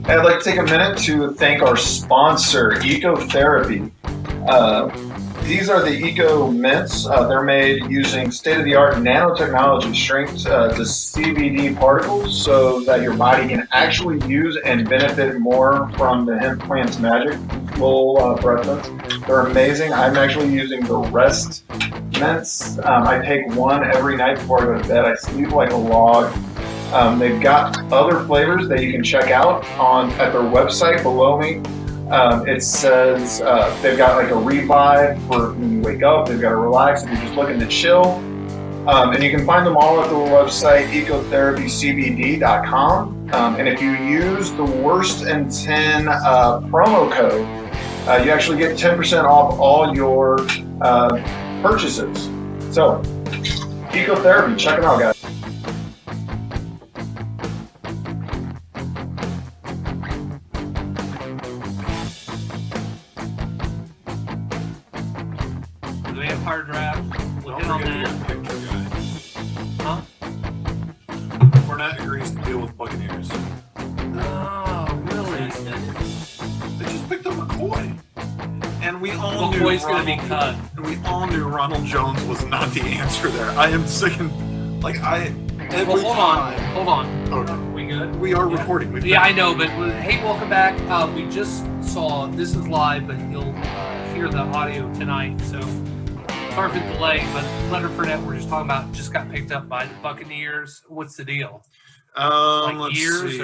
I'd like to take a minute to thank our sponsor, Ecotherapy. These are the Eco Mints. They're made using state-of-the-art nanotechnology strength to CBD particles so that your body can actually use and benefit more from the hemp plant's magic. Full breath mints. They're amazing. I'm actually using the Rest mints. I take one every night before I go to bed. I sleep like a log. They've got other flavors that you can check out at their website below me. It says they've got like a revive for when you wake up. They've got a relax if you're just looking to chill. And you can find them all at the website ecotherapycbd.com. And if you use the Worst in 10 promo code, you actually get 10% off all your purchases. So, Ecotherapy, check them out, guys. Draft. We'll hit on that. Huh? Fournette agrees to deal with Buccaneers. Oh, really? They just picked up McCoy. And we all knew McCoy's going to be cut. And we all knew Ronald Jones was not the answer there. I am sick and hold on. Okay. We good? We are recording. I know, but hey, welcome back. We just saw, this is live, but you'll hear the audio tonight, so sorry for the delay, but Leonard Fournette, we're just talking about, just got picked up by the Buccaneers. What's the deal? Let's years see.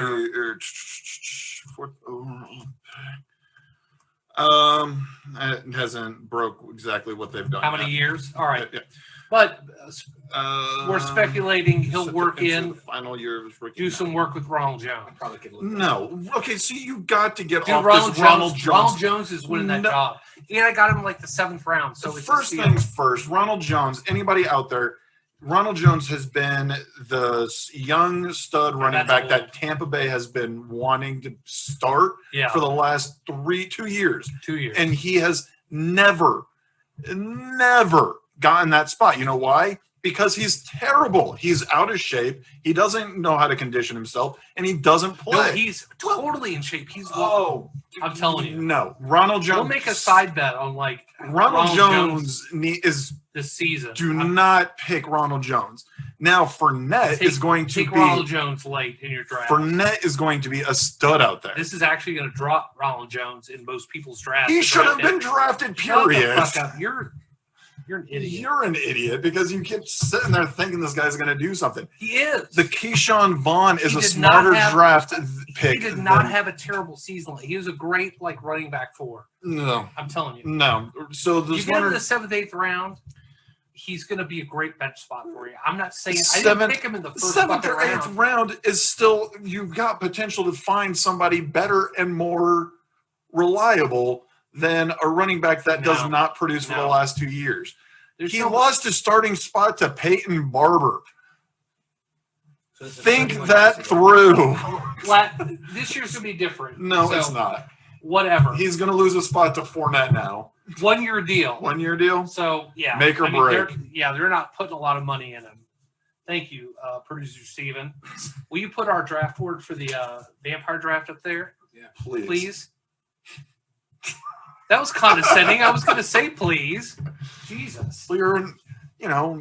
It hasn't broke exactly what they've done. How many years? All right. Yeah. But we're speculating he'll work in, final year of his rookie. do some work with Ronald Jones. Probably could look No. Okay, so you got to get Dude, off Ronald this Jones, Ronald Jones. Ronald Jones is winning that job. And I got him like the 7th round. So it's First things first, Ronald Jones, anybody out there, Ronald Jones has been the young stud running back that Tampa Bay has been wanting to start for the last 2 years. 2 years. And he has never gotten that spot. You know why? Because he's terrible. He's out of shape. He doesn't know how to condition himself, and he doesn't play. No, he's totally in shape. I'm telling you. No, Ronald Jones. We'll make a side bet on Ronald Jones is this season. Not pick Ronald Jones. Now Fournette is going to take Ronald Jones late in your draft. Fournette is going to be a stud out there. This is actually going to drop Ronald Jones in most people's drafts. He should have been drafted. Period. Shut the fuck up. You're an idiot. You're an idiot because you keep sitting there thinking this guy's going to do something. He is. The Keyshawn Vaughn is a smarter draft pick. He did not have a terrible season. He was a great running back for. No. I'm telling you. No. So you get him in the 7th, 8th round, he's going to be a great bench spot for you. I'm not saying I didn't pick him in the first 7th or 8th round is still, you've got potential to find somebody better and more reliable than a running back that does not produce for the last 2 years. He lost his starting spot to Peyton Barber. So think that through. This year's going to be different. No, it's not. Whatever. He's going to lose a spot to Fournette now. 1 year deal. 1 year deal? So, yeah. Make or break. They're not putting a lot of money in him. Thank you, producer Steven. Will you put our draft board for the vampire draft up there? Yeah, please. Please? That was condescending. I was going to say please. Jesus. Well,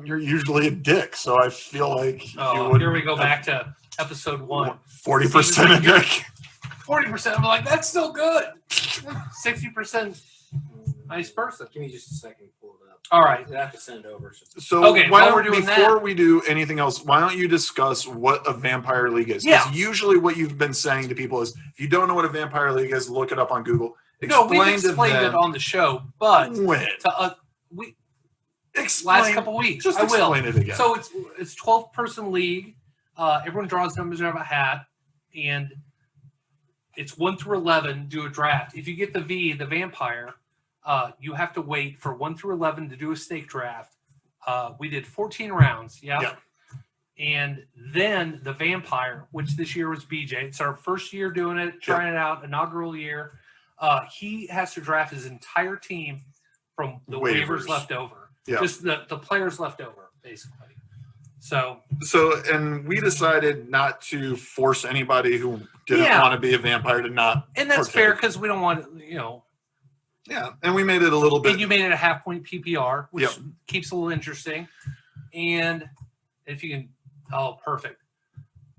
you're usually a dick, so I feel like you would. Here we go back to episode 1. 40% a dick. 40%. I'm like, that's still good. 60% nice person. Give me just a second to pull it up. All right. I have to send it over. So before we do anything else, why don't you discuss what a vampire league is? Yeah. Usually what you've been saying to people is, if you don't know what a vampire league is, look it up on Google. We've explained it on the show, but last couple weeks. Just explain it again. So it's 12-person league. Everyone draws numbers out of a hat, and it's 1 through 11. Do a draft. If you get the vampire, you have to wait for 1 through 11 to do a snake draft. We did 14 rounds. Yeah. And then the vampire, which this year was BJ. It's our first year doing it, trying it out, inaugural year. He has to draft his entire team from the waivers left over. Yeah. Just the players left over, basically. So and we decided not to force anybody who didn't Yeah. want to be a vampire to not. and that's fair because we don't want Yeah, and we made it a little bit. and you made it a half point PPR, which Yep. keeps it a little interesting. And if you can, perfect.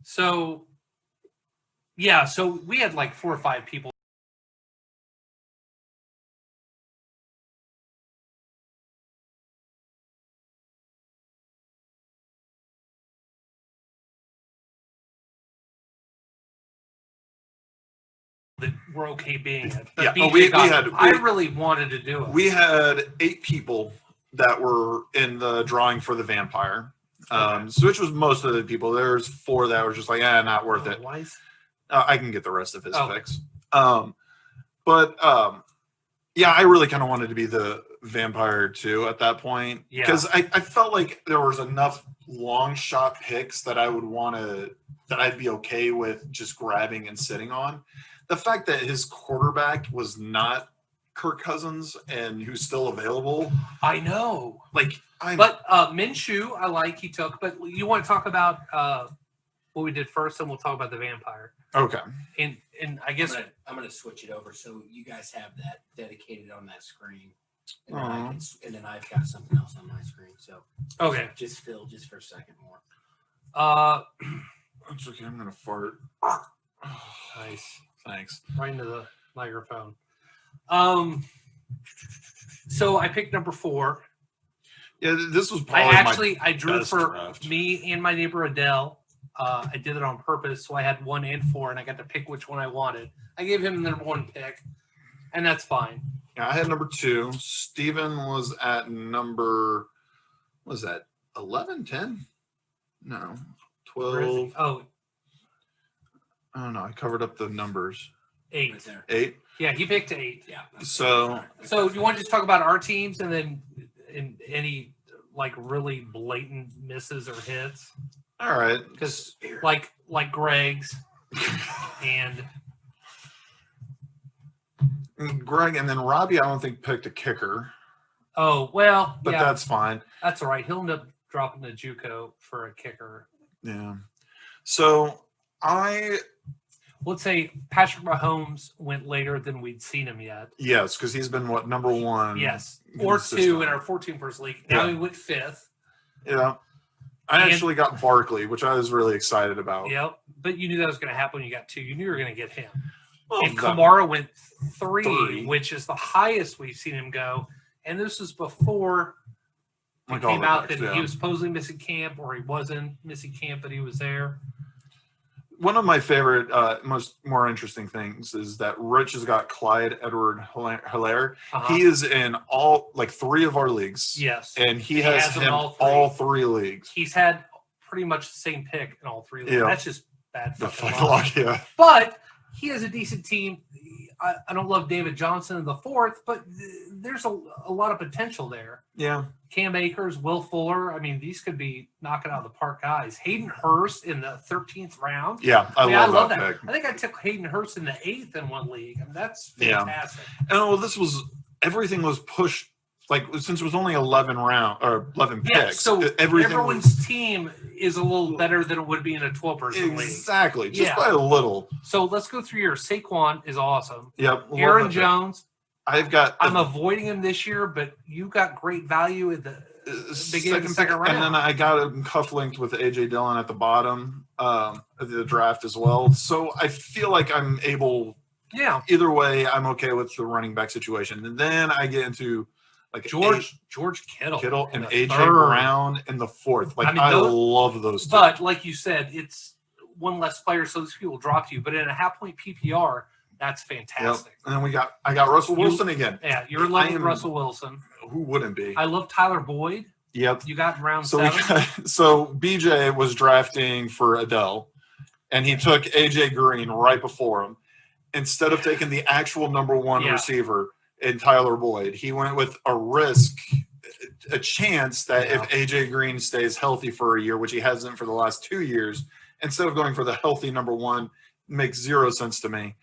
So yeah, so we had like 4 or 5 people. That we're okay being it. But Yeah, BJ we got it. had- I really wanted to do it. We had 8 people that were in the drawing for the vampire, so which was most of the people. There's 4 that were just like, not worth it. Why is- I can get the rest of his Oh. picks. Yeah, I really kind of wanted to be the vampire too at that point Yeah. because I felt like there was enough long shot picks that I'd be okay with just grabbing and sitting on. The fact that his quarterback was not Kirk Cousins and who's still available, I know. like But Minshew, I like he took. But you want to talk about what we did first, and we'll talk about the vampire. okay. And I guess I'm gonna switch it over so you guys have that dedicated on that screen, and Aw. then I've got something else on my screen. So okay. just Phil, just for a second more. It's okay. I'm gonna fart. Nice. Thanks. Right into the microphone. So I picked number 4. Yeah, this was I probably I drew best for draft. me and my neighbor Adele. I did it on purpose, so I had 1 and 4, and I got to pick which one I wanted. I gave him the number 1 pick, and that's fine. Yeah, I had number 2. Steven was at number, what was that, 11, 10? No, Where is he? 12. Oh, I don't know. I covered up the numbers. 8. Right there. 8. Yeah, he picked 8. Yeah. So, So do you want to just talk about our teams and then in any like really blatant misses or hits? all right. Because like Greg's and Greg and then Robbie, I don't think picked a kicker, oh well, but yeah, that's fine. that's all right. He'll end up dropping the JUCO for a kicker. Yeah. So Let's say Patrick Mahomes went later than we'd seen him yet. yes, because he's been number 1. Yes, or 2 consistent. in our 14-person league. Now Yeah. he went 5th. Yeah. I And- actually got Barkley, which I was really excited about. Yep, but you knew that was going to happen when you got 2. You knew you were going to get him. Well, And that- Kamara went 3, 3. which is the highest we've seen him go. And this was before it like all came the out picks, that yeah. he was supposedly missing camp, or he wasn't missing camp, but he was there. One of my favorite, more interesting things is that Rich has got Clyde Edward-Helaire. Uh-huh. He is in all 3 of our leagues. Yes, And he He has has them him all all three. 3 leagues. he's had pretty much the same pick in all 3 leagues. Yeah. That's just bad The fucking fucking luck. luck, yeah. But he has a decent team. I don't love David Johnson in the 4th, but there's a lot of potential there. Yeah. Cam Akers, Will Fuller. I mean, these could be knocking out of the park guys. Hayden Hurst in the 13th round. Yeah. I mean, love that pick. I think I took Hayden Hurst in the 8th in one league. I mean, that's Yeah. fantastic. And everything was pushed, since it was only 11 picks. Yeah, so everything everyone's team is a little better than it would be in a 12-person league. exactly. Just Yeah. by a little. So let's go through your Saquon is awesome. Yep. love Aaron that pick. Jones, I've got I'm avoiding him this year, but you got great value at the beginning of the second round. And then I got him cuff-linked with AJ Dillon at the bottom of the draft as well. So I feel like I'm able, yeah. either way, I'm okay with the running back situation. And then I get into George Kittle and in the AJ 3rd. Brown in the 4th. I mean, love those two. But like you said, it's one less player, so these people drop you. But in a half-point PPR, that's Yep. fantastic. And then I got Russell Wilson again. Yeah, you're in love with am- Russell Wilson. Who wouldn't be? I love Tyler Boyd. Yep. You got in round So 7. so BJ was drafting for Adele, and he took AJ Green right before him. Instead of taking the actual number 1 Yeah. receiver in Tyler Boyd, he went with a chance that Yeah. if AJ Green stays healthy for a year, which he hasn't for the last 2 years, instead of going for the healthy number 1, makes 0 sense to me.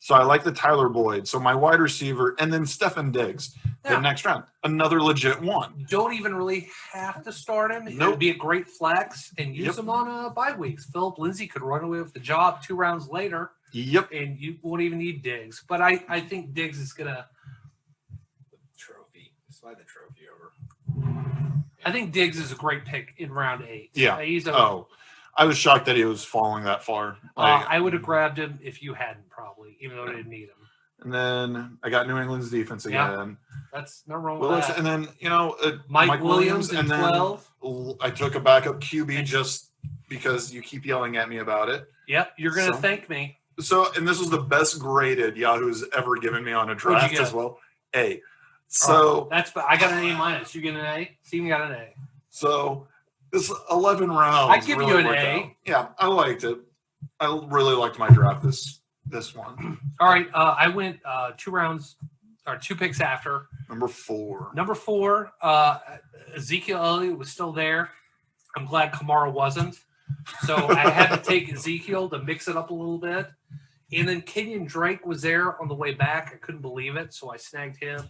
So I like the Tyler Boyd. So my wide receiver, and then Stefan Diggs Yeah. the next round. Another legit one. You don't even really have to start him. It Nope. would be a great flex and use Yep. him on bye weeks. Philip Lindsay could run away with the job 2 rounds later, Yep. and you won't even need Diggs. But I think Diggs is going to Trophy. Slide the trophy over. I think Diggs is a great pick in round 8. Yeah. He's a, Oh, I was shocked that he was falling that far. Like, I would have grabbed him if you hadn't, probably, even though I didn't need him. and then I got New England's defense Yeah. again. That's no wrong Well, with that. and then Mike Williams in and then 12. I took a backup QB just because you keep yelling at me about it. Yep, you're going to So- thank me. So, and this was the best graded Yahoo's ever given me on a What'd you draft get? as well. A. So, I got an A-. You get an A? Steven got an A. so this 11 rounds. I'd give you an worked A. out. Yeah, I liked it. I really liked my draft this one. All right, I went 2 rounds or 2 picks after. Number 4. Number 4, Ezekiel Elliott was still there. I'm glad Kamara wasn't. So I had to take Ezekiel to mix it up a little bit. And then Kenyon Drake was there on the way back. I couldn't believe it, so I snagged him.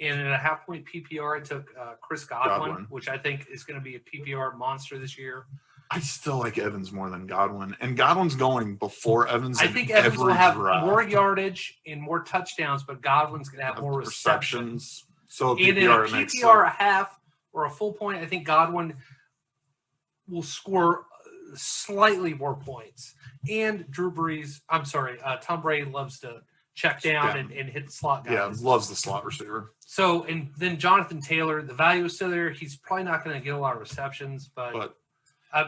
And in a half-point PPR, I took Chris Godwin, which I think is going to be a PPR monster this year. I still like Evans more than Godwin, and Godwin's going before Evans. I in think Evans will every have draft. more yardage and more touchdowns, but Godwin's going to have more receptions. So And in a PPR makes PPR, a half or a full point, I think Godwin will score slightly more points. And Tom Brady loves to check down and hit the slot guys. Yeah, loves the slot receiver. So, and then Jonathan Taylor, the value is still there. He's probably not going to get a lot of receptions, but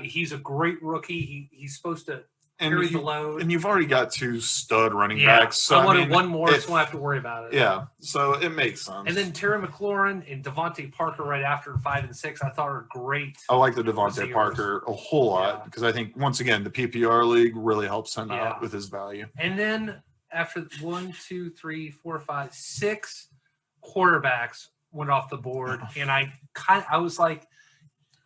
he's a great rookie. He's supposed to carry the load. And you've already got 2 stud running Yeah, backs. So I wanted mean, one more, so I don't have to worry about it. Yeah, so it makes sense. And then Terry McLaurin and Devontae Parker right after 5 and 6, I thought were great. I like the Devontae receivers. Parker a whole lot Yeah. because I think, once again, the PPR league really helps him Yeah. out with his value. And then after 1, 2, 3, 4, 5, 6 quarterbacks went off the board, and I was like,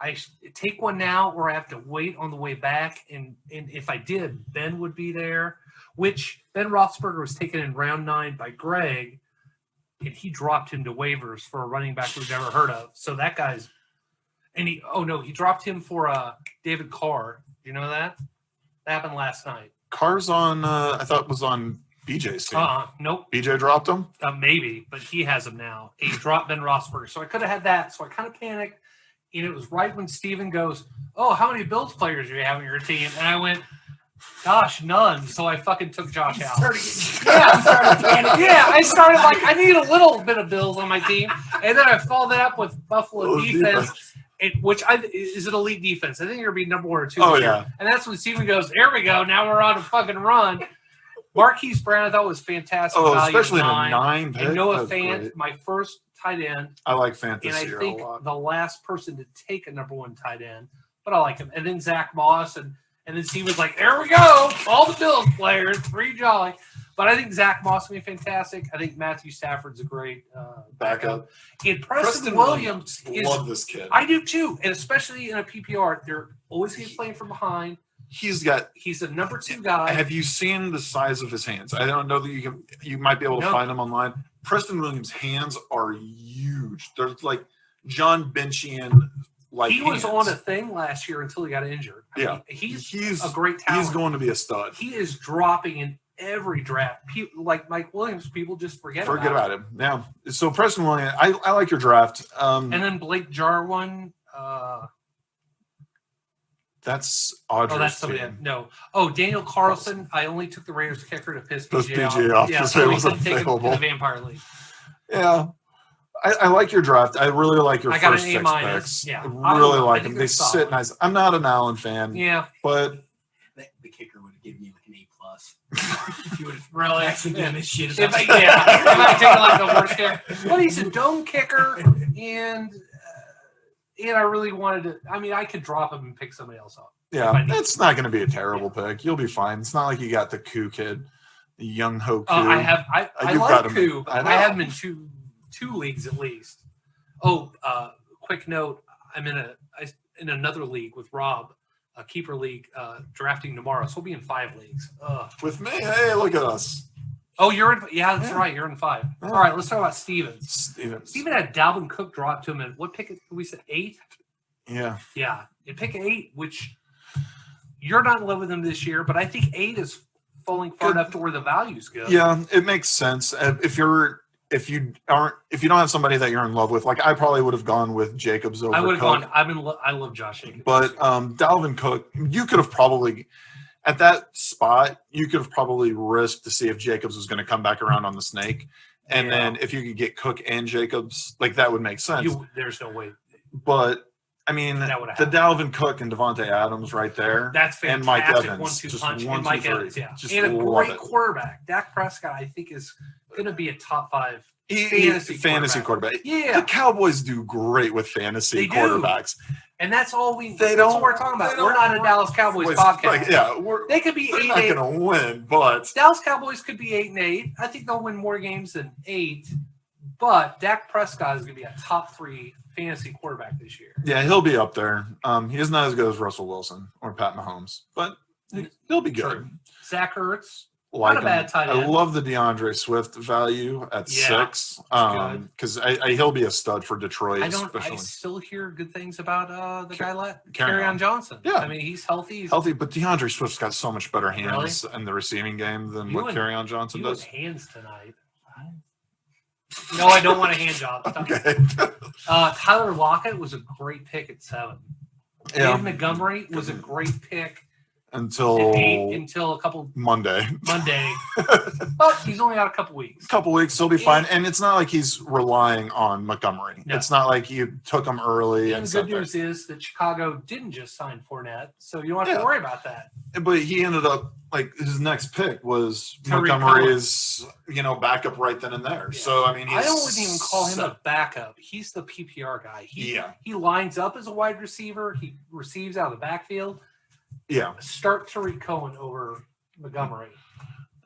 I take one now, or I have to wait on the way back. And if I did, Ben would be there. Which Ben Roethlisberger was taken in round 9 by Greg, and he dropped him to waivers for a running back we've never heard of. So that guy's, and he dropped him for David Carr. Do you know that? That happened last night. Carr's on, I thought was on BJ's team. Nope. BJ dropped him? Maybe, but he has him now. He dropped Ben Roethlisberger. So I could have had that. So I kind of panicked. And it was right when Steven goes, "Oh, how many Bills players do you have on your team?" And I went, "Gosh, none." So I fucking took Josh Allen. I started like, I need a little bit of Bills on my team. And then I followed that up with Buffalo defense. Which is an elite defense. I think you're going to be number 1 or 2 this year. Yeah. And that's when Steven goes, "There we go. Now we're on a fucking run." Marquise Brown, I thought was fantastic. Oh, value especially in a 9. 9 pick. And Noah That's Fant, great. my first tight end. I like And fantasy I a think lot. the last person to take a number 1 tight end, but I like him. And then Zach Moss, and then Steve was like, "There we go, all the Bills players, free jolly." But I think Zach Moss will be fantastic. I think Matthew Stafford's a great Backup. And Preston Williams is. Love this kid. I do too, and especially in a PPR, they're always going to be playing from behind. He's got. He's a number 2 guy. Have you seen the size of his hands? I don't know that you might be able to No. find them online. Preston Williams' hands are huge. They're like John Benchian. Like he was hands. on a thing last year until he got injured. Yeah. He's a great talent. He's going to be a stud. He is dropping in every draft. People, like Mike Williams, people just forget about him. Yeah. So Preston Williams, I like your draft. And then Blake Jarwin. That's Audrey's That's somebody. team. No. Oh, Daniel Carlson. I only took the Raiders kicker to piss Piss PJ PJ off Yeah, because so it we was couldn't take him in available. the Vampire League. Yeah. I like your draft. I really like your I got first an 6 A-. picks. Yeah. I really I like think them. they're They sit solid. nice. I'm not an Allen fan, Yeah. but The kicker would have given you like an A+. You would really. Actually doing this shit. If I taking like the worst kicker. Well, he's a dome kicker, and I really wanted to. I mean, I could drop him and pick somebody else up. yeah, I need- it's not going to be a terrible pick. You'll be fine. It's not like you got the Koo kid, the young Ho Koo. I You've like got him. Koo. I know. I have him in two leagues at least. Oh, quick note: I'm in another league with Rob, a keeper league, drafting tomorrow. So we'll be in 5 leagues. With me, hey, look at us. Oh, you're in. Yeah, that's right. You're in 5. Yeah. All right, let's talk about Stevens. Stevens. Steven had Dalvin Cook drop to him at what pick? We said 8. Yeah. Yeah, you pick 8, which you're not in love with him this year, but I think 8 is falling far enough to where the values go. Yeah, it makes sense. If you don't have somebody that you're in love with, like I probably would have gone with Jacobs over I would have Cook. gone. I love Josh Jacobs. But Dalvin Cook, you could have probably at that spot, you could have probably risked to see if Jacobs was going to come back around on the snake. And Yeah. then if you could get Cook and Jacobs, like that would make sense. There's no way. But I mean, That would the happen. Dalvin Cook and Devontae Adams right there. That's fantastic. And Mike Evans, 1-2 just punch. 1, And 2, Mike 3. Evans, yeah. Just And a love great it. quarterback. Dak Prescott, I think, is going to be a top 5 Fantasy fantasy quarterback. Yeah. The Cowboys do great with fantasy They do. quarterbacks. And that's all They that's don't. what we're talking about. they We're don't- not a Dallas Cowboys Boys, podcast. like, yeah, They could be they're 8-8. not going to win, but Dallas Cowboys could be 8-8. I think they'll win more games than 8. But Dak Prescott is going to be a top 3 fantasy quarterback this year. yeah, he'll be up there. He's not as good as Russell Wilson or Pat Mahomes, but he'll be good. True. Zach Ertz, Like not a bad tight I end. love the DeAndre Swift value at Yeah, 6 good. because he'll be a stud for Detroit, I especially still hear good things about the guy Kerryon. Kerryon Johnson. Yeah. I mean, he's healthy. healthy. But DeAndre Swift's got so much better hands in the receiving game than You what went- Kerryon Johnson You went does. hands tonight. No, I don't want a hand job. Okay. Tyler Lockett was a great pick at 7. Yeah. Dave Montgomery was a great pick at Until 8 until a couple Monday. Monday. But he's only out a couple weeks. Couple weeks, he'll be fine. And it's not like he's relying on Montgomery. No. It's not like you took him early And and the sat good there. news is that Chicago didn't just sign Fournette, so you don't have Yeah. to worry about that. But he ended up like his next pick was Tyreek Montgomery's, backup right then and there. Yeah. So I mean, I wouldn't even call him set. a backup. He's the PPR guy. Yeah. He lines up as a wide receiver. He receives out of the backfield. Yeah, Start Tariq Cohen over Montgomery.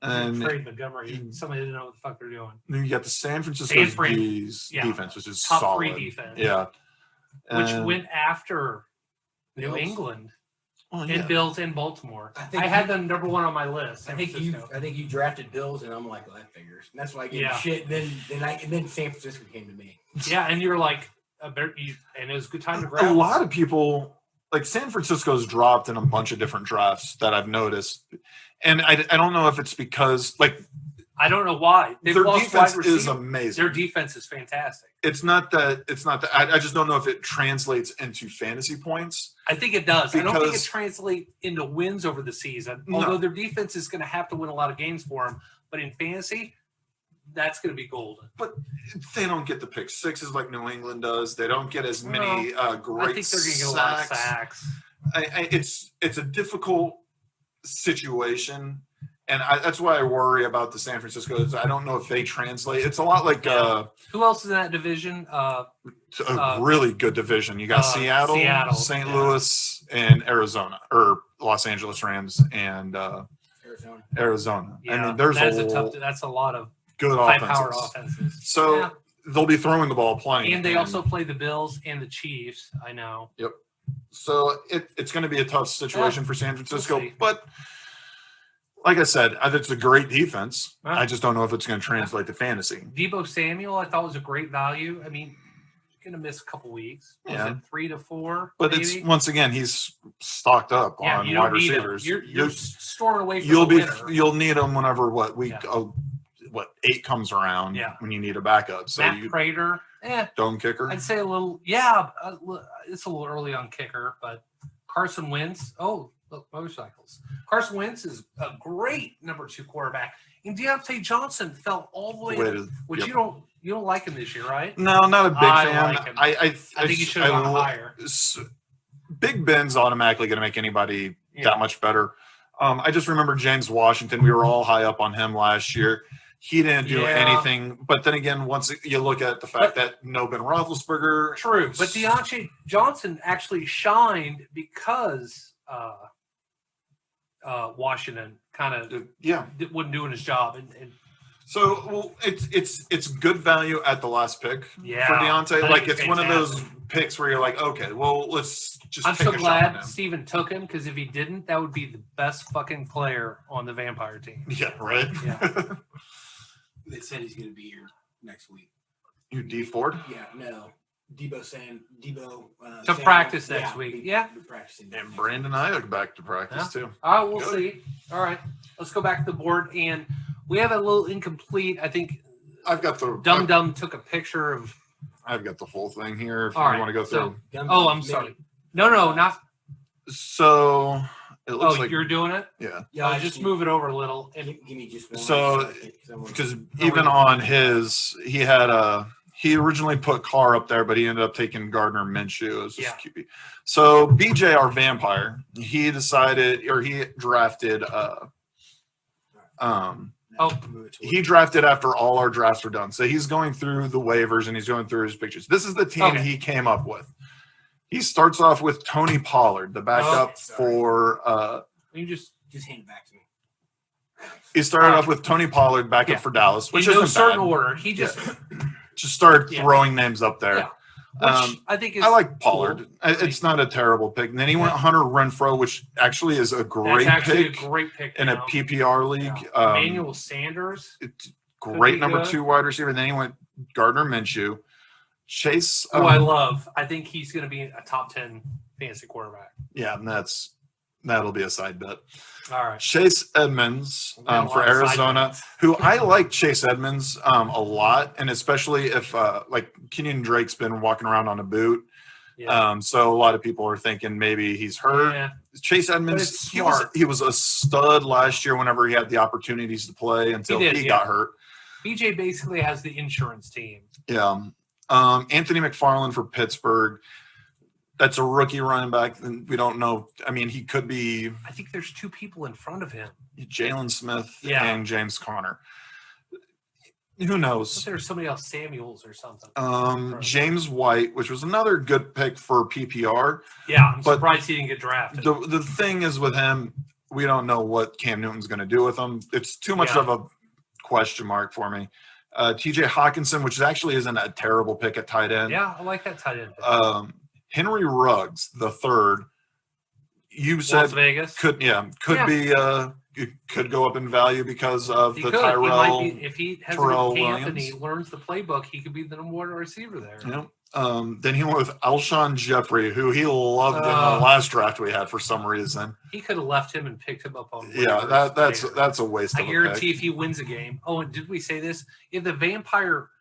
and Trade Montgomery. Somebody didn't know what the fuck they're doing. then you got the San Francisco San Fran. D's Yeah. defense, which is Top solid. 3 defense. Yeah, Which And- went after New Bills. England well, and yeah. Bills and Baltimore. I think I had you- them number 1 on my list. I think San Francisco. you drafted Bills, and I'm like, well, that figures. And that's why I gave Yeah. you shit. And then San Francisco came to me. Yeah, and you're like, and it was a good time to A grab. lot of people like San Francisco's dropped in a bunch of different drafts that I've noticed, and I don't know if it's because like I don't know why. They've their lost defense wide is receiver. amazing. Their defense is fantastic. It's not that. I just don't know if it translates into fantasy points. I think it does. I don't think it Because- translates into wins over the season, No. although their defense is going to have to win a lot of games for them. But in fantasy, that's going to be golden. They don't get the pick sixes like New England does. They don't get as many great I think they're going to get a lot of sacks. It's a difficult situation, and that's why I worry about the San Francisco. I don't know if they translate. It's a lot like Yeah. Who else is in that division? a really good division. You got Seattle, St. yeah. Louis, and Arizona, or Los Angeles Rams and Arizona. Arizona. Yeah, I mean, there's that's a lot of good high-powered offenses. offenses. So Yeah. they'll be throwing the ball plenty. And they also play the Bills and the Chiefs. I know. So it's going to be a tough situation for San Francisco. see. But like I said, it's a great defense. Yeah. I just don't know if it's going to translate to fantasy. Debo Samuel, I thought was a great value. I mean, you're going to miss a couple weeks. Was Yeah. it 3 to 4? But maybe? it's once again, he's stocked up yeah, on you wide don't need him. receivers. You're storing away from You'll the be winner. you'll need them whenever week Yeah. 8 comes around. Yeah. When you need a backup. So Matt you Prater, don't kicker. I'd say a little. Yeah, it's a little early on kicker, but Carson Wentz. Oh, look, motorcycles. Carson Wentz is a great number 2 quarterback. And Deontay Johnson fell all the way. Which Yep. you don't like him this year, right? No, not a big I fan. like him. I I think he should have gone higher. Big Ben's automatically going to make anybody Yeah. that much better. I just remember James Washington. We were all high up on him last year. He didn't do Yeah. anything. But then again, once you look at the fact that no Ben Roethlisberger, True, but Deontay Johnson actually shined because Washington kind of yeah. wasn't doing his job, and So well, it's good value at the last pick Yeah, for I Deontay. think Like it's it's one of those fantastic. picks where you're like, okay, well, let's just I'm take so a shot on glad him. Steven took him because if he didn't, that would be the best fucking player on the vampire team. Yeah, right. Yeah. They said he's going to be here next week. You D Ford? Yeah, no. Debo. To practice next week. Yeah. Be practicing. And Brandon Ayuk back to practice too. All right, we'll Good. see. All right, let's go back to the board, and we have a little incomplete. I think I've got the Dum took a picture of. I've got the full thing here. If All you right, want to go so- through. Oh, I'm sorry. No, not. So it looks Oh, like you're doing it. yeah. Yeah, I just move it over a little. And Give me just one. So, second, 'cause I wanna- Because even on his, he originally put Carr up there, but he ended up taking Gardner Minshew as his Yeah. QB. So BJ, our vampire, he drafted. Move it to He drafted after all our drafts were done. So he's going through the waivers and he's going through his pictures. This is the team Okay. he came up with. He starts off with Tony Pollard, the backup Okay, sorry. for. you just Just hand it back to me. He started All off with Tony Pollard, backup Yeah. for Dallas, which in no isn't certain bad. order. He just, Just started Yeah. throwing names up there. Yeah. which I think is. I like Pollard. cool. It's not a terrible pick. And then he went Hunter Renfro, which actually is a That's great actually pick a great pick in a now. PPR league. Yeah. Emmanuel Sanders. It's Could great be number good. 2 wide receiver. Then he went Gardner Minshew. Chase. Who I love. I think he's going to be a top 10 fantasy quarterback. Yeah, and that'll be a side bet. All right. Chase Edmonds We got a for lot of side Arizona, bets. who I like Chase Edmonds a lot, and especially if like Kenyon Drake's been walking around on a boot. Yeah. So a lot of people are thinking maybe he's hurt. Yeah. Chase But Edmonds, it's he was smart. a stud last year whenever he had the opportunities to play until He did, he yeah. got hurt. BJ basically has the insurance team. Yeah. Anthony McFarland for Pittsburgh. That's a rookie running back. And we don't know. I mean, he could be I think there's 2 people in front of him. Jalen Smith Yeah. and James Conner. Who I knows? thought there was somebody else, Samuels or something. James White, which was another good pick for PPR. Yeah, I'm but surprised he didn't get drafted. The thing is with him, we don't know what Cam Newton's going to do with him. It's too much Yeah. of a question mark for me. TJ Hawkinson, which actually isn't a terrible pick at tight end. Yeah, I like that tight end. pick. Henry Ruggs, the third, you Las said Vegas. could be it could go up in value because of He the could. Tyrell. He might be, if he has Terrell a good camp and he Williams. learns the playbook, he could be the number 1 receiver there. You know, then he went with Alshon Jeffrey, who he loved in the Uh, last draft we had for some reason. He could have left him and picked him up on. Yeah, waivers later. that's a waste I of a guarantee pick. if he wins a game. Oh, and did we say this? If the vampire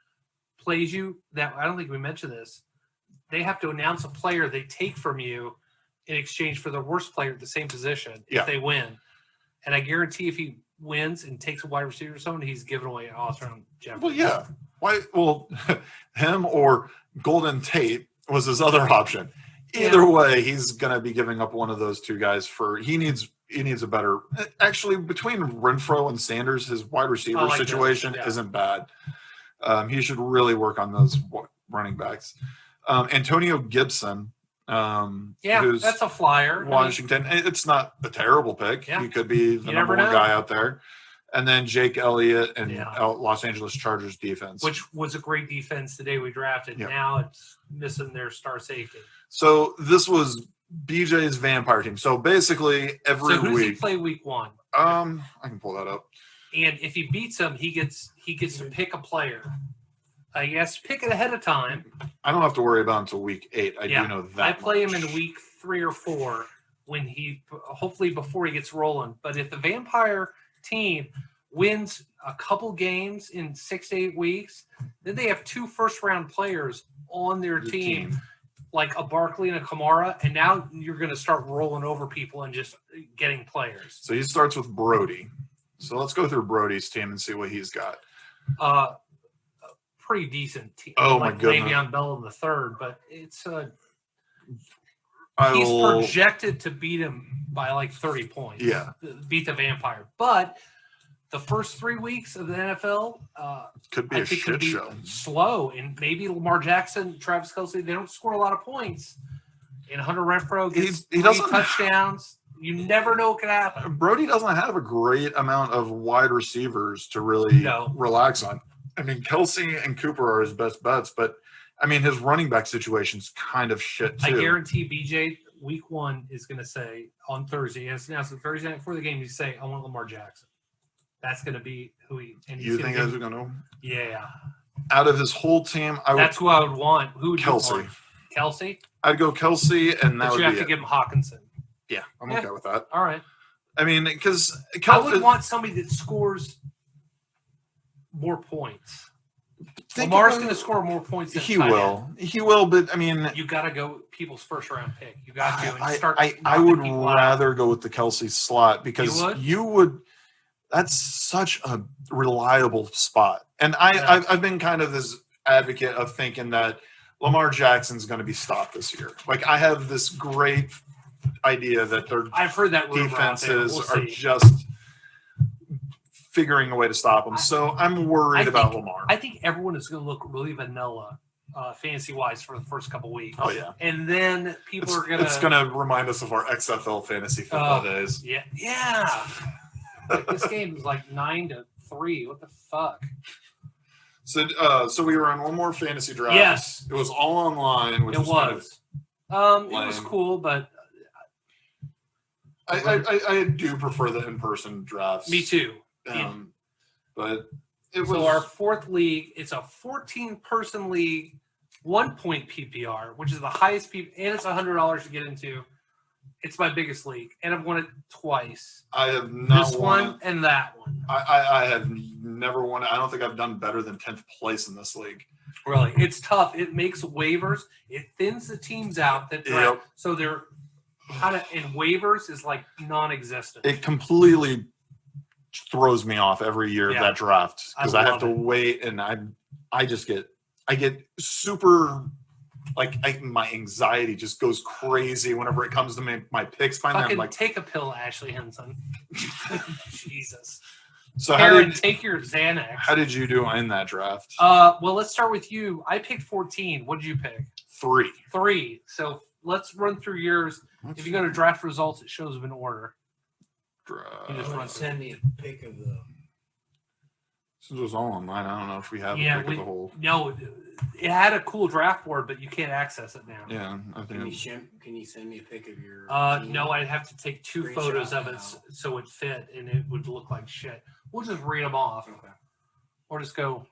plays you, that I don't think we mentioned this. They have to announce a player they take from you in exchange for the worst player at the same position Yeah. if they win. And I guarantee if he wins and takes a wide receiver or someone, he's giving away an Austin Jeffrey. Well, yeah. Why? Well, him or Golden Tate was his other option. Either Yeah. way, he's going to be giving up one of those 2 guys for. He needs a better. Actually, between Renfro and Sanders, his wide receiver I like that. situation Yeah. isn't bad. He should really work on those running backs. Antonio Gibson. Yeah, who's that's a flyer. I mean, Washington. It's not a terrible pick. Yeah. He could be the You number never 1 know. guy out there. And then Jake Elliott and Yeah. Los Angeles Chargers defense. which was a great defense the day we drafted. Yeah. Now it's missing their star safety. So this was BJ's vampire team. So basically every So who does he week, play week 1? I can pull that up. And if he beats him, he gets to pick a player. He has to pick it ahead of time. I don't have to worry about it until week 8. I Yeah. do know that. I play him much. in week 3 or 4 when hopefully before he gets rolling. But if the vampire team wins a couple games in 6 to 8 weeks, then they have 2 first-round players on their The team, like a Barkley and a Kamara, and now you're going to start rolling over people and just getting players. So he starts with Brody. So let's go through Brody's team and see what he's got. A pretty decent team. Oh, like my goodness. Le'Veon Bell in the third, but it's I he's will, projected to beat him by like 30 points. Yeah. Beat the vampire. But the first 3 weeks of the NFL, could be I a think could shit be show. slow. And maybe Lamar Jackson, Travis Kelce, they don't score a lot of points. And Hunter Renfro gets He 3 doesn't- touchdowns. You never know what could happen. Brody doesn't have a great amount of wide receivers to really No. relax on. I mean, Kelsey and Cooper are his best bets, but I mean, his running back situation's kind of shit too. I guarantee BJ week 1 is going to say on Thursday, and it's announced Thursday night before the game, you say, I want Lamar Jackson. that's going to be who he. And he's You gonna think give- that's going to? Yeah, Out of his whole team, I would that's who I would want. Who would you Kelsey. want? Kelsey, I'd go Kelsey, and that but would you have be to it. give him Hawkinson. Yeah, I'm Yeah. okay with that. All right. I mean, because I would want somebody that scores more points. Lamar's going to score more points than He tight will. end. He will, but I mean, You got to go people's first round pick. You got to and I, start. I knocking would people out. rather go with the Kelsey slot because You would? that's such a reliable spot. And Yeah. I've been kind of this advocate of thinking that Lamar Jackson's going to be stopped this year. Like I have this great idea that their I've heard that rumor out there. defenses We'll are see. just figuring a way to stop him. I- So I'm worried I about think- Lamar. I think everyone is going to look really vanilla, fantasy wise, for the first couple weeks. Oh yeah. And then people It's, are going to. it's going to remind us of our XFL fantasy football Oh. days. Yeah. Yeah. Like, this game is like 9-3. What the fuck? So we were on one more fantasy draft. Yes. It was all online, which It was kind of was. It was lame. cool, but I do prefer the in-person drafts. me too. But it was So our fourth league, it's a 14-person league, 1-point PPR, which is the highest and it's $100 to get into. It's my biggest league, and I've won it twice. I have not This won. one and that one. I have never won. I don't think I've done better than 10th place in this league. Really, it's tough. It makes waivers. It thins the teams out that draft. Yep. So they're kind of in waivers is like non-existent. It completely throws me off every year Yeah. of that draft because I I have love to it. wait, and I get super. Like my anxiety just goes crazy whenever it comes to my picks. Finally, Fucking I'm like, take a pill, Ashley Henson. Jesus. so Aaron, take your Xanax. how did you do in that draft? Well, let's start with you. I picked 14. What did you pick? 3. 3. So let's run through yours. If you go to draft results, it shows them in order. You just You run want to send me a pic of the. Since it was all online, I don't know if we have Yeah, a pick of the whole. No, it had a cool draft board, but you can't access it now. Yeah, I Can you, think. can you send me a pic of your? team? No, I'd have to take 2 Screenshot photos of it now. so it fit, and it would look like shit. We'll just read them off, Okay. or just go.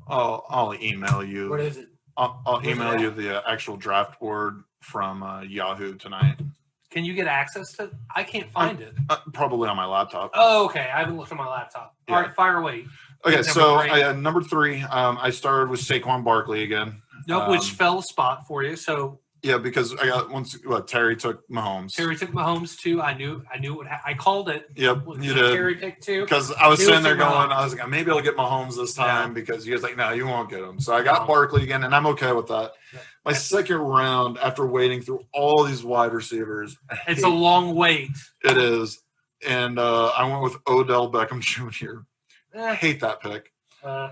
I'll email What you. is it? I'll is email that? you the actual draft board from Yahoo tonight. Can you get access to? I can't find it. Probably on my laptop. Oh, okay. I haven't looked at my laptop. Yeah. All right, fire away. Okay, number so 3. number 3, I started with Saquon Barkley again. Nope, which fell a spot for you. So Yeah, because I got Terry took Mahomes. Terry took Mahomes too. I knew it would. I called it. Yep, Was you it did. Terry picked 2. Because I was He sitting was there the wrong. going, I was like, maybe I'll get Mahomes this time because you guys like, no, you won't get him. So I got No. Barkley again, and I'm okay with that. Yeah. My second round, after waiting through all these wide receivers, It's a long wait. it is, and I went with Odell Beckham Jr. I Eh, hate that pick. uh,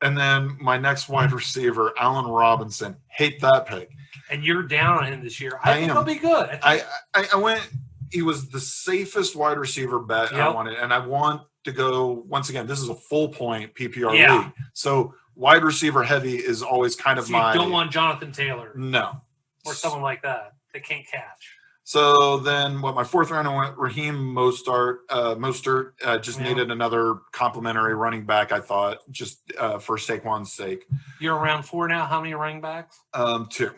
And then my next wide receiver, Allen Robinson, hate that pick. and you're down on him this year. I I think am. he'll be good. I went. He was the safest wide receiver bet I Yep. wanted, and I want to go once again. This is a full point PPR Yeah. league, so wide receiver heavy is always kind of So you my don't want Jonathan Taylor no or someone like that. They can't catch. So then, my fourth round, I went Raheem Mostert. Just Yeah. needed another complimentary running back. I thought just for Saquon's sake. You're around 4 now. How many running backs? 2.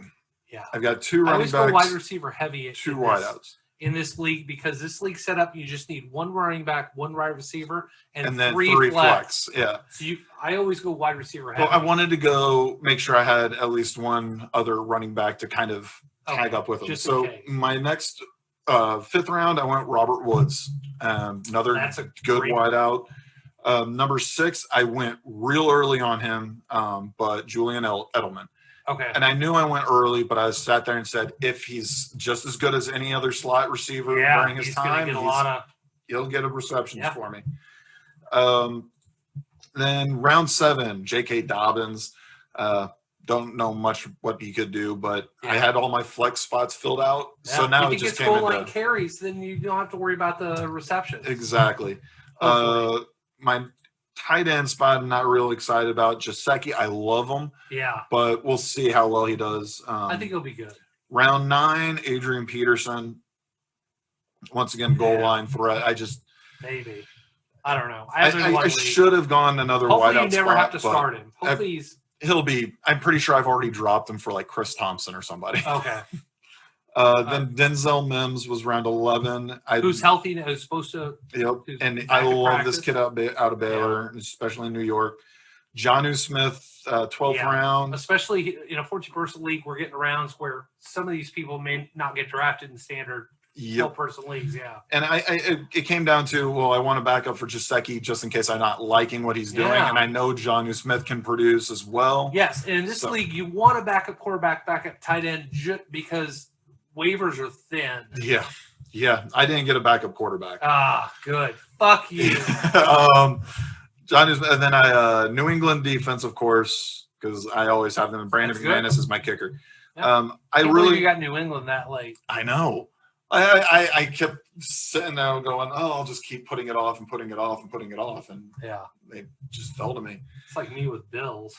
Yeah. I've got 2 I running always go wide backs, receiver heavy 2 in wideouts. in this league because this league set up you just need 1 running back, 1 wide receiver, and Then 3 3 flex. flex. Yeah. So I always go wide receiver heavy. Well, I wanted to go make sure I had at least one other running back to kind of tag Okay, up with him. just in So case. my next 5th round, I went Robert Woods, another That's a good great- wideout. Number 6, I went real early on him, but Julian Edelman. Okay. And I knew I went early, but I sat there and said, if he's just as good as any other slot receiver Yeah, during his he's gonna time, get a lot of. he'll get a receptions Yeah. for me. Then round 7, J.K. Dobbins. Don't know much what he could do, but I Yeah. had all my flex spots filled out. So Yeah, now if it he just gets came goal line into carries, then you don't have to worry about the reception. exactly. Hopefully. My tight end spot, I'm not real excited about. Jaceki, I love him, Yeah, but we'll see how well he does. I think he'll be good. Round 9, Adrian Peterson. Once again, goal Yeah. line threat. Maybe. I don't know. I haven't I won a league. should have gone another Hopefully, wideout you never spot, have to but start him. Hopefully, he's I'm pretty sure I've already dropped him for like Chris Thompson or somebody. okay. Then Denzel Mims was round 11. Who's healthy now? Who's supposed to? Yep. who's And back I in love practice? this kid out of Baylor, especially in New York. Jonnu Smith, 12th Yeah. round. Especially in a 14-person league, we're getting rounds where some of these people may not get drafted in standard Yep. 12-person leagues. Yeah. And it came down to, well, I want to back up for Jaceki just in case I'm not liking what he's doing. Yeah. And I know Jonnu Smith can produce as well. Yes, and in this So- league, you want a backup quarterback, backup tight end, because waivers are thin. Yeah. I didn't get a backup quarterback. Ah, good. Fuck you. Jonnu Smith, and then New England defense, of course, because I always have them. And Brandon That's good. McManus is my kicker. Yeah. I Can't believe really you got New England that late. I know. I kept sitting there going, oh, I'll just keep putting it off and putting it off and putting it off, and Yeah, they just fell to me. it's like me with Bills.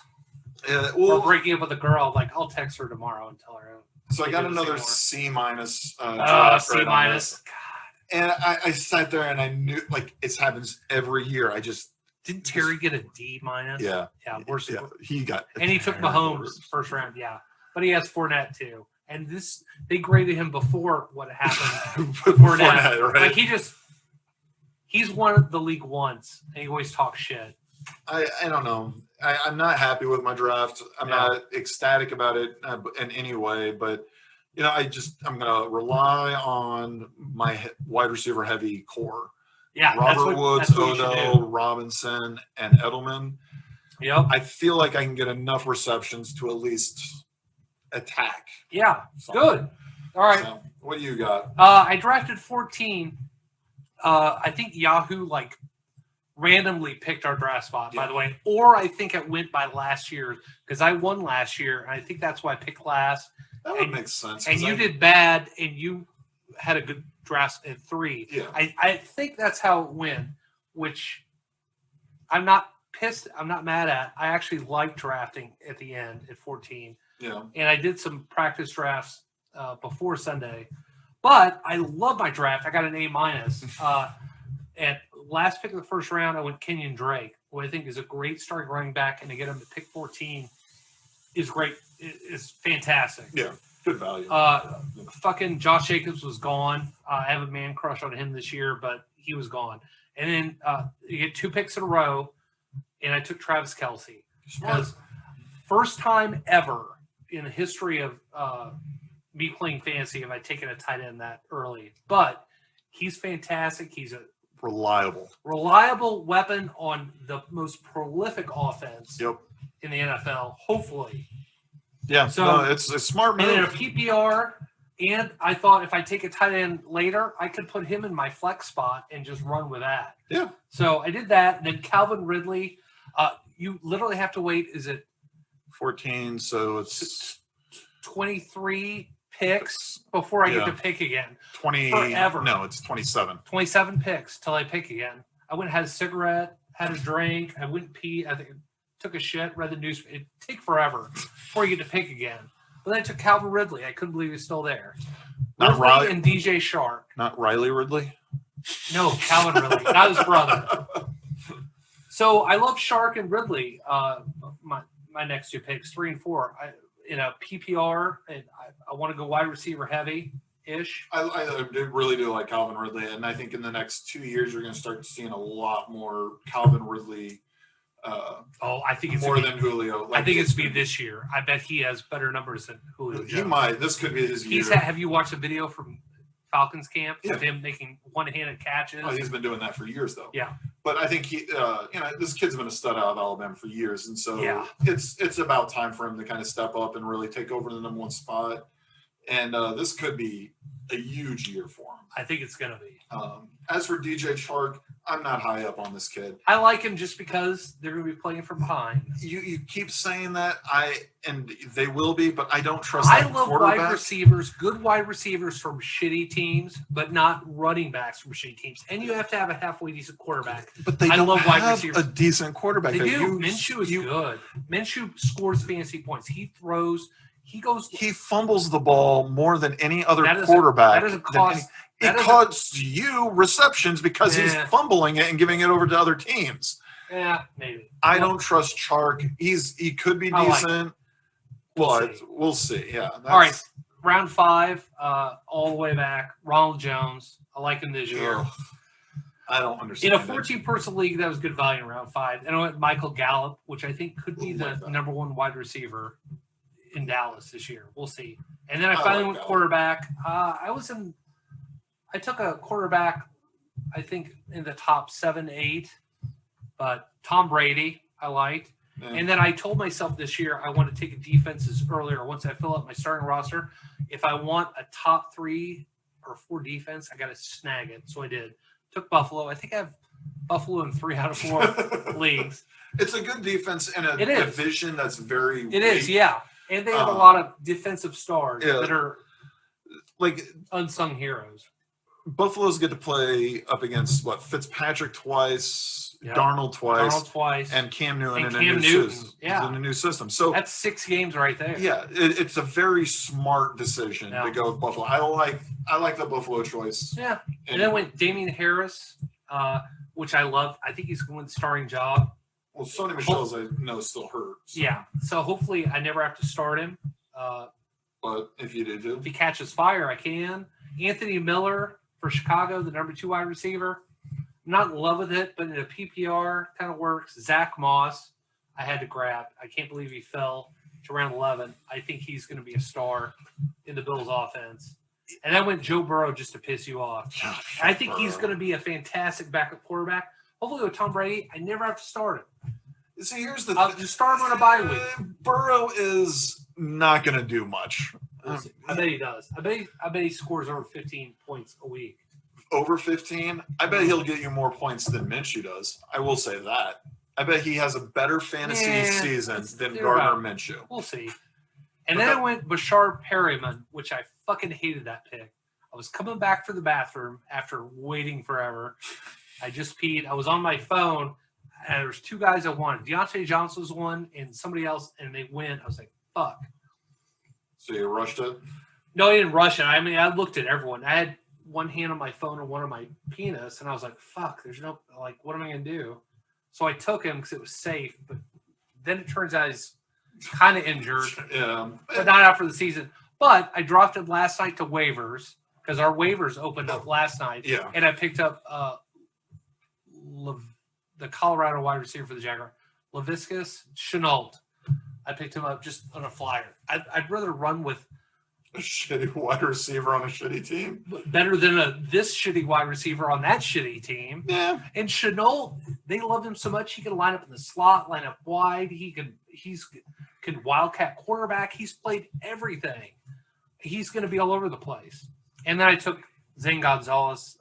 Yeah, Or well, breaking up with a girl. Like, I'll text her tomorrow and tell her. so I got do the another same C minus. C right on minus. this. And I sat there and I knew, like, it happens every year. I just Didn't Terry get a D minus? yeah Worse. yeah he got And he took terrible Mahomes first round. Yeah, but he has Fournette too. And they graded him before what happened. Fournette, Fournette, right? Like he's won the league once, and he always talks shit. I don't know. I'm not happy with my draft. I'm not ecstatic about it in any way, but I'm gonna rely on my wide receiver heavy core. Yeah, Robert Woods, that's what you should Odo, do. Robinson, and Edelman. Yep. I feel like I can get enough receptions to at least attack. Yeah. something. Good. All right. So, what do you got? I drafted 14. I think Yahoo randomly picked our draft spot, by Yeah. the way, or I think it went by last year because I won last year, and I think that's why I picked last. That would and- make sense. And 'cause you did bad, and you had a good draft at 3. Yeah. I think that's how it went, which I'm not pissed. I'm not mad at. I actually like drafting at the end at 14. Yeah. And I did some practice drafts before Sunday, but I love my draft. I got an A minus. At last pick of the first round, I went Kenyon Drake, who I think is a great starting running back, and to get him to pick 14 is great. Is fantastic. Yeah. Good value. Fucking Josh Jacobs was gone. I have a man crush on him this year, but he was gone. And then you get 2 picks in a row, and I took Travis Kelce. Smart. Because first time ever in the history of me playing fantasy have I taken a tight end that early. But he's fantastic. He's a Reliable. reliable weapon on the most prolific offense Yep. in the NFL, hopefully. Yeah. So- No, it's a smart And then a move. PPR, and I thought if I take a tight end later, I could put him in my flex spot and just run with that. Yeah. So I did that. And then Calvin Ridley, you literally have to wait. Is it 14, so it's 23 picks before I get Yeah. to pick again? 20. Forever. No, it's 27. 27 picks till I pick again. I went and had a cigarette, had a drink. I went and pee. I think took a shit, read the news. It take forever before you get to pick again. But then I took Calvin Ridley. I couldn't believe he was still there. Not Ridley Riley. and DJ Shark. Not Riley Ridley. No, Calvin Ridley, not his brother. So I love Shark and Ridley. My next 2 picks, 3 and 4, in a PPR, and I want to go wide receiver heavy ish. I really do like Calvin Ridley, and I think in the next 2 years you're going to start seeing a lot more Calvin Ridley, I think it's more than Julio. I think it's be this year. I bet he has better numbers than Julio He Jones. might. This could be his year. Have you watched a video from Falcons camp of Yeah. him making one-handed catches? Oh, he's been doing that for years, though. Yeah. But I think this kid's been a stud out of Alabama for years, and so Yeah. it's about time for him to kind of step up and really take over the number 1 spot. And this could be a huge year for him. I think it's going to be. As for DJ Chark, I'm not high up on this kid. I like him just because they're going to be playing from behind. You keep saying that, and they will be, but I don't trust I that love quarterback. wide receivers, good wide receivers from shitty teams, but not running backs from shitty teams. And you have to have a halfway decent quarterback. But they I don't love wide have receivers. a decent quarterback. They that do. Minshew is good. Minshew scores fantasy points. He throws. He goes. He fumbles the ball more than any other That is a- quarterback. that is a than cost. That it doesn't- costs you receptions because he's Yeah. fumbling it and giving it over to other teams. Yeah, maybe. I don't trust Chark. He could be I like decent. We'll We'll see. Yeah. All right, round 5, all the way back. Ronald Jones. I like him this year. Ugh, I don't understand. In a 14-person league, that was good value in round 5. And I went Michael Gallup, which I think could be the number 1 wide receiver in Dallas this year. We'll see. And then I finally went quarterback. I took a quarterback, I think, in the top 7, 8. But Tom Brady, I liked. Yeah. And then I told myself this year I want to take defenses earlier once I fill up my starting roster. If I want a top 3 or 4 defense, I got to snag it. So I did. Took Buffalo. I think I have Buffalo in 3 out of 4 leagues. It's a good defense in a It is. division that's very It is, weak. yeah. And they have a lot of defensive stars that are Like unsung heroes. Buffalo's get to play up against Fitzpatrick twice, Yeah. Darnold twice, Arnold twice. and Cam Newton And in Cam a new Newton, system. yeah. In a new system. So That's 6 games right there. yeah, it's a very smart decision Yeah. to go with Buffalo. I like the Buffalo choice. Yeah. And then went Damian Harris, which I love. I think he's going to win the starting job. Well, Sony Michel's I know still hurt. So. Yeah. So hopefully I never have to start him. But if you do, If he catches fire, I can. Anthony Miller for Chicago, the number 2 wide receiver. I'm not in love with it, but in a PPR kind of works. Zach Moss, I had to grab. I can't believe he fell to round 11. I think he's going to be a star in the Bills' offense. And I went Joe Burrow just to piss you off. I think he's going to be a fantastic backup quarterback. Hopefully with Tom Brady, I never have to start him. See, here's the I'll just start him on a bye week. Burrow is not going to do much. I bet he does. I bet he scores over 15 points a week. Over 15, I bet he'll get you more points than Minshew does. I will say that. I bet he has a better fantasy season than they're Gardner about- Minshew. We'll see. And then I went Bashar Perryman, which I fucking hated that pick. I was coming back for the bathroom after waiting forever. I just peed. I was on my phone, and there was 2 guys I wanted. Deontay Johnson was one, and somebody else, and they went. I was like, fuck. So you rushed it? No, I didn't rush it. I mean, I looked at everyone. I had one hand on my phone and one on my penis, and I was like, fuck, there's no, like, what am I going to do? So I took him because it was safe, but then it turns out he's kind of injured, Yeah. but not out for the season. But I dropped it last night to waivers because our waivers opened up last night, Yeah. and I picked up the Colorado wide receiver for the Jaguars, Laviscus Chenault. I picked him up just on a flyer. I'd rather run with A shitty wide receiver on a shitty team. better than this shitty wide receiver on that shitty team. Yeah. And Chenault, they love him so much he can line up in the slot, line up wide. He's can wildcat quarterback. He's played everything. He's going to be all over the place. And then I took Zane Gonzalez,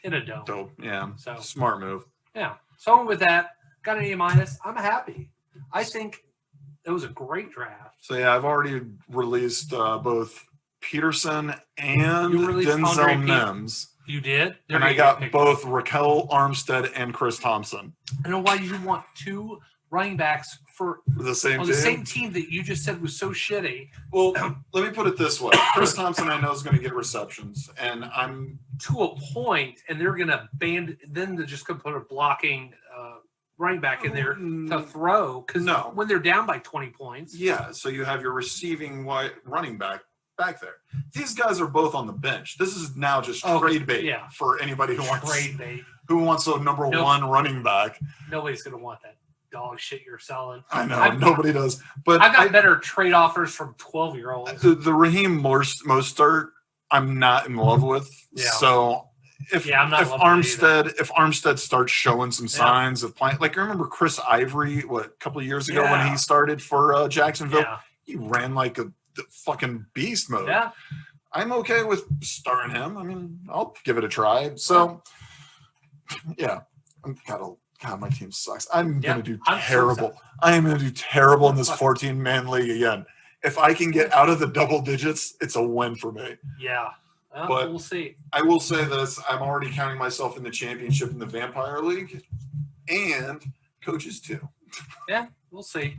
in a dome. Dope. Yeah. So Smart move. yeah. So with that, got an A-. I'm happy. I think it was a great draft. So yeah, I've already released both Peterson and You released Andre Denzel Pete? Mims. You did, And I got both Raquel Armstead and Chris Thompson. I don't know why you want 2 running backs for The same on team. the same team that you just said was so shitty. Well, let me put it this way. Chris Thompson I know is going to get receptions. And I'm To a point, and they're going to then they're just going to put a blocking running back in there to throw because No. when they're down by 20 points. yeah, so you have your receiving running back there. These guys are both on the bench. This is now just trade bait yeah. for anybody who wants a number Nope. 1 running back. Nobody's going to want that dog shit you're selling. I know nobody does. But I got better trade offers from 12-year-olds. the Raheem Mostert, I'm not in love with. Yeah. So if I'm not in love with it if Armstead starts showing some signs of playing, like I remember Chris Ivory, a couple of years ago when Yeah. he started for Jacksonville, Yeah. he ran like a fucking beast mode. Yeah. I'm okay with starting him. I mean, I'll give it a try. So yeah, God, my team sucks. I'm Yeah, gonna do I'm so terrible. sad. I am gonna do terrible in this 14-man league again. If I can get out of the double digits, it's a win for me. Yeah. Well, But- we'll see. I will say this: I'm already counting myself in the championship in the Vampire League, and coaches too. Yeah, we'll see.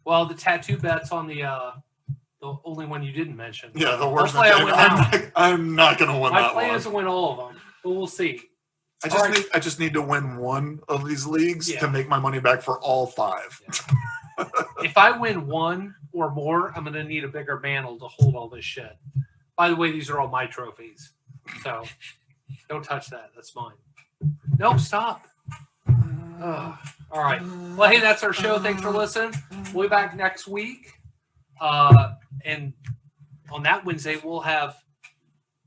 Well, the tattoo bet's on the The only one you didn't mention. Yeah, the worst. Hopefully I win that one. I'm not going to win My that plan one. is to win all of them, but we'll see. I just need to win one of these leagues Yeah. to make my money back for all 5. If I win one or more, I'm going to need a bigger mantle to hold all this shit. By the way, these are all my trophies. So don't touch that. That's mine. No, stop. Ugh. All right. Well, hey, that's our show. Thanks for listening. We'll be back next week. And on that Wednesday, we'll have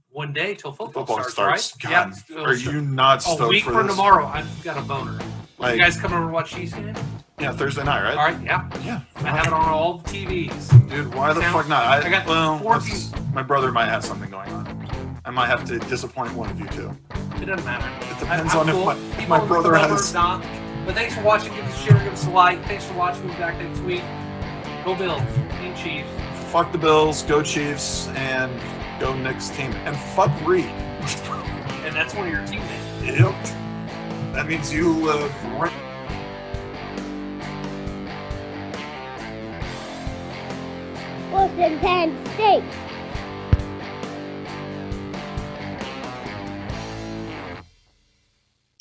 one day till football starts, right? God, Yeah. are you not A stoked week for from this? tomorrow, I've got a boner. Like, You guys come over and watch Chiefs game? yeah, Thursday night, right? All right, yeah. Yeah. I have it on all the TVs. Dude, why the Sound- fuck not? I got well, 14 my brother might have something going on. I might have to disappoint one of you two. It doesn't matter. It depends I'm on if cool. my People brother come over, has. not. But thanks for watching. Give us a share, give us a like. Thanks for watching. We'll be back next week. Go Bills and Chiefs. Fuck the Bills, go Chiefs, and go Knicks team. And fuck Reed. And that's one of your teammates. Yep. That means you live right. Washington State.